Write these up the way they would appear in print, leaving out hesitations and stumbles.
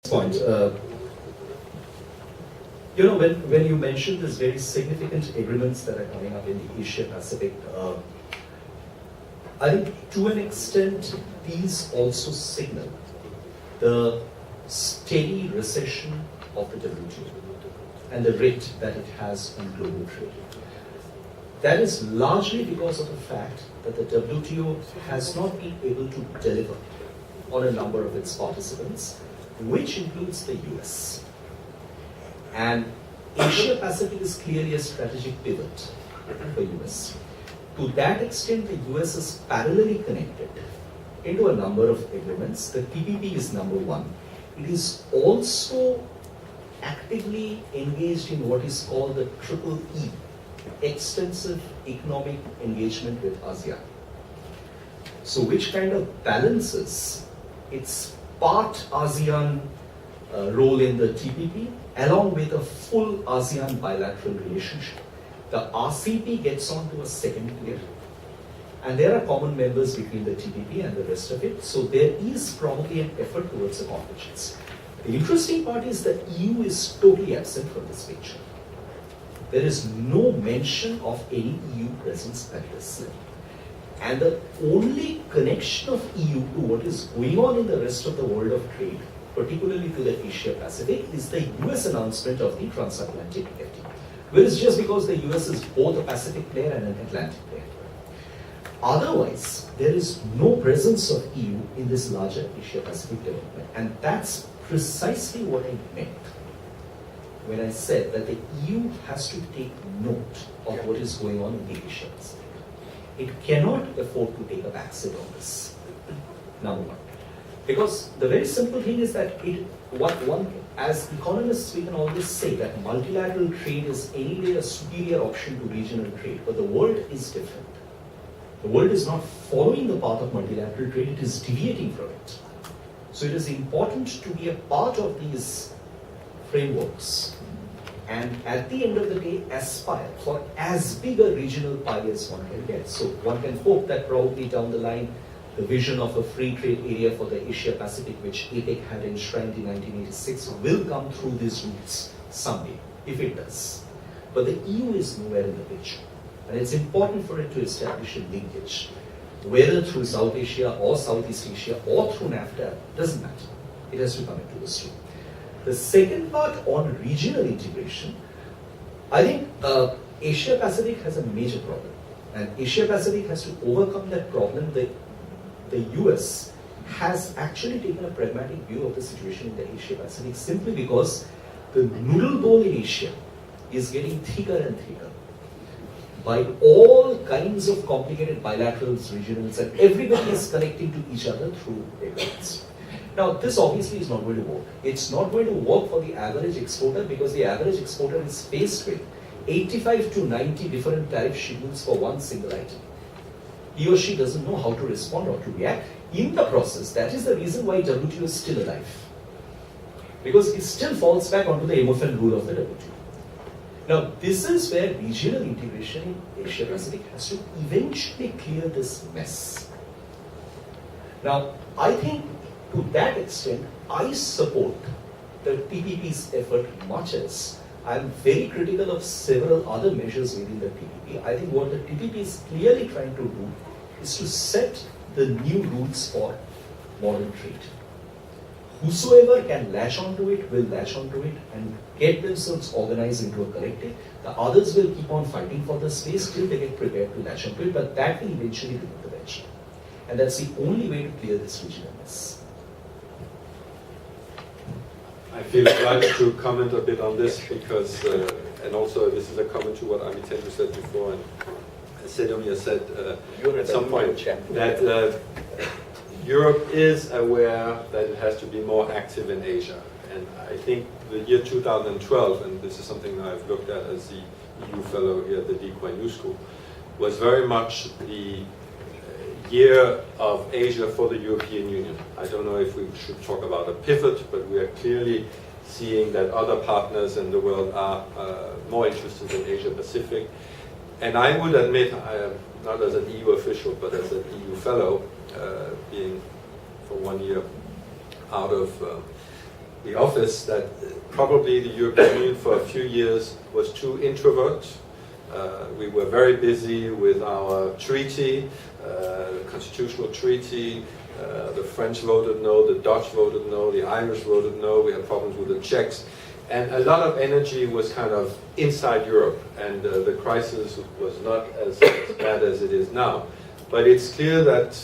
point. When you mentioned these very significant agreements that are coming up in the Asia Pacific, I think to an extent these also signal the steady recession of the WTO and the rate that it has on global trade. That is largely because of the fact that the WTO has not been able to deliver on a number of its participants, which includes the US. And Asia Pacific is clearly a strategic pivot for US. To that extent, the US is parallelly connected into a number of agreements. The TPP is number one. It is also actively engaged in what is called the Triple E, extensive economic engagement with ASEAN. So which kind of balances its part ASEAN role in the TPP along with a full ASEAN bilateral relationship. The RCEP gets onto a second tier, and there are common members between the TPP and the rest of it, so there is probably an effort towards a convergence. The interesting part is that EU is totally absent from this picture. There is no mention of any EU presence at this level. And the only connection of EU to what is going on in the rest of the world of trade, particularly to the Asia Pacific, is the US announcement of the transatlantic FTA. Whereas just because the US is both a Pacific player and an Atlantic player. Otherwise, there is no presence of EU in this larger Asia Pacific development. And that's precisely what I meant when I said that the EU has to take note of what is going on in the Asia Pacific. It cannot afford to take a backseat on this, number one. Because the very simple thing is that as economists, we can always say that multilateral trade is anyway a superior option to regional trade, but the world is different. The world is not following the path of multilateral trade, it is deviating from it. So it is important to be a part of these frameworks and at the end of the day aspire for as big a regional pie as one can get. So one can hope that probably down the line the vision of a free trade area for the Asia Pacific, which APEC had enshrined in 1986, will come through these routes someday, if it does. But the EU is nowhere in the picture. And it's important for it to establish a linkage, whether through South Asia or Southeast Asia or through NAFTA, doesn't matter. It has to come into the stream. The second part on regional integration, I think Asia Pacific has a major problem. And Asia Pacific has to overcome that problem. The US has actually taken a pragmatic view of the situation in the Asia Pacific simply because the noodle bowl in Asia is getting thicker and thicker by all kinds of complicated bilaterals, regionals, and everybody is connecting to each other through agreements. Now, this obviously is not going to work. It's not going to work for the average exporter because the average exporter is faced with 85 to 90 different tariff schedules for one single item. He or she doesn't know how to respond or to react. In the process, that is the reason why WTO is still alive. Because it still falls back onto the MFN rule of the WTO. Now, this is where regional integration in Asia Pacific has to eventually clear this mess. Now, I think to that extent, I support the TPP's effort much as I am very critical of several other measures within the TPP. I think what the TPP is clearly trying to do is to set the new rules for modern trade. Whosoever can latch onto it will latch onto it and get themselves organized into a collective. The others will keep on fighting for the space till they get prepared to latch onto it, but that will eventually be the bench. And that's the only way to clear this regional mess. I feel obliged to comment a bit on this because, and also this is a comment to what Amitendra said before, and Sedomir said at some point that Europe is aware that it has to be more active in Asia. And I think the year 2012, and this is something that I've looked at as the EU fellow here at the Lee Kuan Yew School, was very much the year of Asia for the European Union. I don't know if we should talk about a pivot, but we are clearly seeing that other partners in the world are more interested in Asia Pacific. And I would admit, not as an EU official, but as an EU fellow, being for 1 year out of the office that probably the European Union for a few years was too introvert. We were very busy with our treaty, constitutional treaty. The French voted no, the Dutch voted no, the Irish voted no, we had problems with the Czechs. And a lot of energy was kind of inside Europe, and the crisis was not as bad as it is now. But it's clear that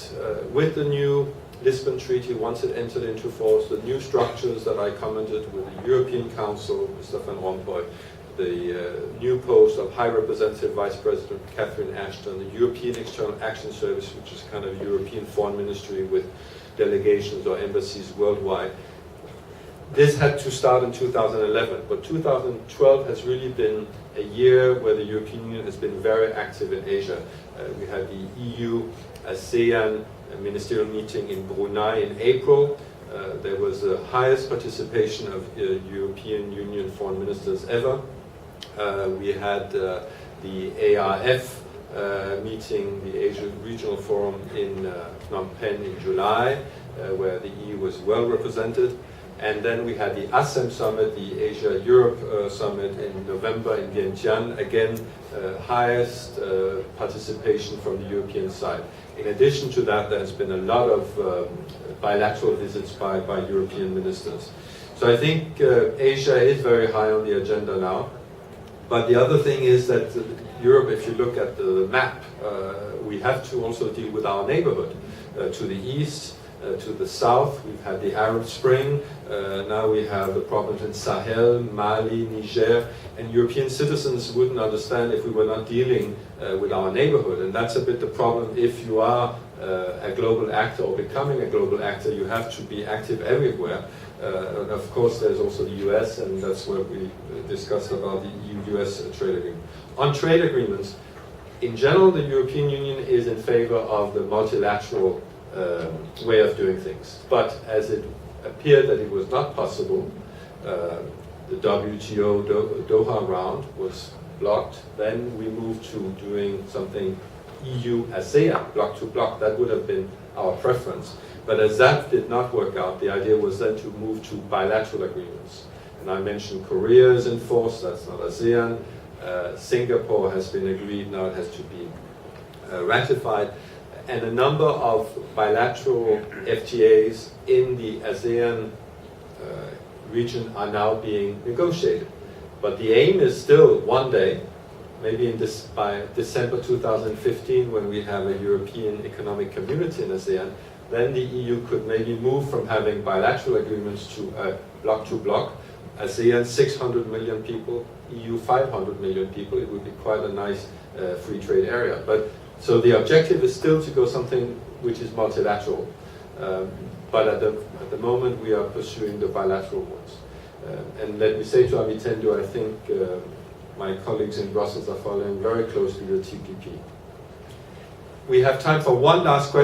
with the new Lisbon Treaty, once it entered into force, the new structures that I commented with the European Council, Mr. Van Rompuy, the new post of High Representative Vice President Catherine Ashton, the European External Action Service, which is kind of European foreign ministry with delegations or embassies worldwide. This had to start in 2011, but 2012 has really been a year where the European Union has been very active in Asia. We had the EU-ASEAN ministerial meeting in Brunei in April. There was the highest participation of European Union foreign ministers ever. We had the ARF meeting, the Asia Regional Forum in Phnom Penh in July, where the EU was well represented. And then we had the ASEM Summit, the Asia-Europe Summit in November in Vientiane. Again, highest participation from the European side. In addition to that, there has been a lot of bilateral visits by European ministers. So I think Asia is very high on the agenda now. But the other thing is that Europe, if you look at the map, we have to also deal with our neighborhood. To the east, to the south, we've had the Arab Spring. Now we have the problems in Sahel, Mali, Niger, and European citizens wouldn't understand if we were not dealing with our neighborhood. And that's a bit the problem. If you are a global actor or becoming a global actor, you have to be active everywhere. And of course, there's also the US, and that's where we discussed about the EU-US trade agreement. On trade agreements, in general, the European Union is in favor of the multilateral way of doing things. But as it appeared that it was not possible, the WTO Doha round was blocked. Then we moved to doing something EU-ASEAN, block to block. That would have been our preference. But as that did not work out, the idea was then to move to bilateral agreements. And I mentioned Korea is in force, that's not ASEAN. Singapore has been agreed, now it has to be ratified. And a number of bilateral FTAs in the ASEAN region are now being negotiated. But the aim is still one day, maybe by December 2015, when we have a European Economic Community in ASEAN, then the EU could maybe move from having bilateral agreements to a block-to-block. ASEAN 600 million people, EU 500 million people. It would be quite a nice free trade area. So the objective is still to go something which is multilateral, but at the moment we are pursuing the bilateral ones. And let me say to Amitendo, I think my colleagues in Brussels are following very closely the TPP. We have time for one last question.